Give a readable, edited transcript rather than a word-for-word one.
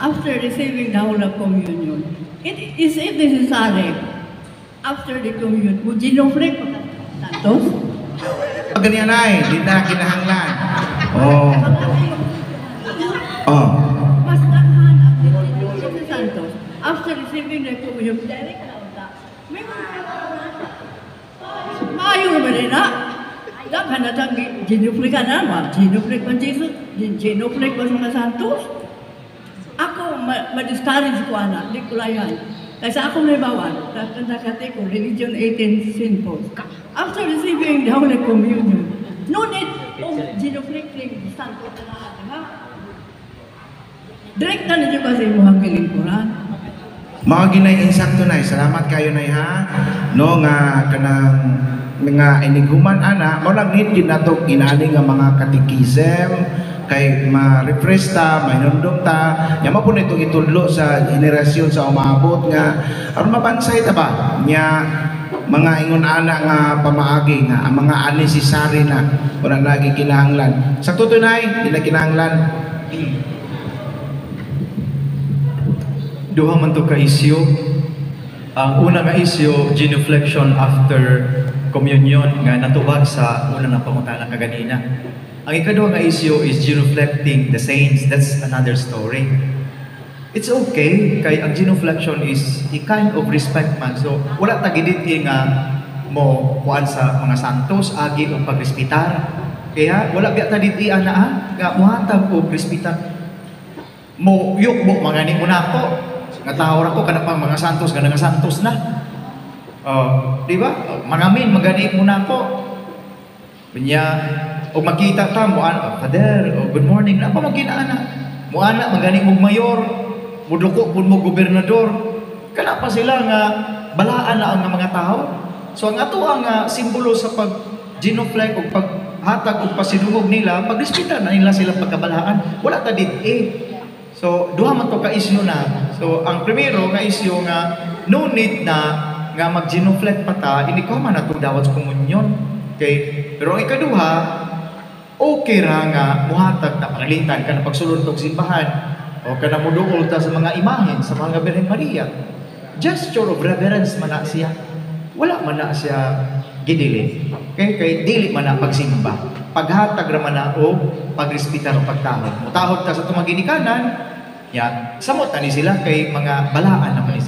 after receiving the Holy Communion, is it necessary after the communion, mo ginofrek pa Santos? Ganyan ay, di na kinahanglan. Oh. Oh. Mas naghan ang ginofrek sa Santos. After receiving the communion, direct na unta. May maayo naman rin na. Daghan na tang ginofrek ka na, ginofrek pa Jesus, ginofrek pa sa Santos. Ako, ma-discourage ko anak, di ko layan. Kasi ako may bawan, nakakate ko, Religion 18 Sinful. After receiving the Holy Communion, no need of ginoflicting Santo na natin, ha? Direct na ninyo kasi muhang kilingkuran. Mga ginay insakto na, salamat kayo na ha. No nga kanang mga iniguman ana, mo lang need gid nato inani nga mga katikism kay ma-refresh ta, mainundong ta, nya mo itong itudlo sa henerasyon sa umabot nga aron mabansay ta ba nya mga ingon ana nga pamaagi nga ang mga unnecessary na wala lagi kinahanglan. Sa tutunay, dili kinahanglan. Duha man to ka isyu. Ang una nga isyu, genuflection after communion nga natubag sa una ng pangutana kaganina. Ang ikaduha nga issue is genuflecting the saints. That's another story. It's okay, kay ang genuflection is a kind of respect man. So, wala tagidit nga mo kuan sa mga santos, agi o pagrespitar. Kaya, wala biya taditi ana nga muhatag o respitar. Mo yuk mo mga ni mo na ako. Nga tawar ako kana pang mga santos, kana nga santos na. Di ba? Mangamin, magani mo na ako. Kanya, o makita ta mo Father, good morning na pa maginaana mo ana magani mo mayor muduko pud mo gobernador kana pa sila nga balaan na ang mga tao. So ang ato ang simbolo sa pag genuflect o paghatag o pasidungog nila pagrespetar na nila sila pagkabalaan wala ta so duha man to ka isyu na. So ang primero nga isyu nga no need na nga mag genuflect pa ta ini ko man ato dawat komunyon okay. Pero ang ikaduha okay ra nga muhatag na panalitan ka na pagsulod og simbahan o ka na muduol ta sa mga imahen sa mga Birhen Maria. Gesture of reverence man na siya. Wala man na siya gidili. Okay? Kay dili man na pagsimba. Paghatag ra man na o pagrespetar o pagtahod. Mutahod ka sa tumaginikanan, ya, samot ni sila kay mga balaan naman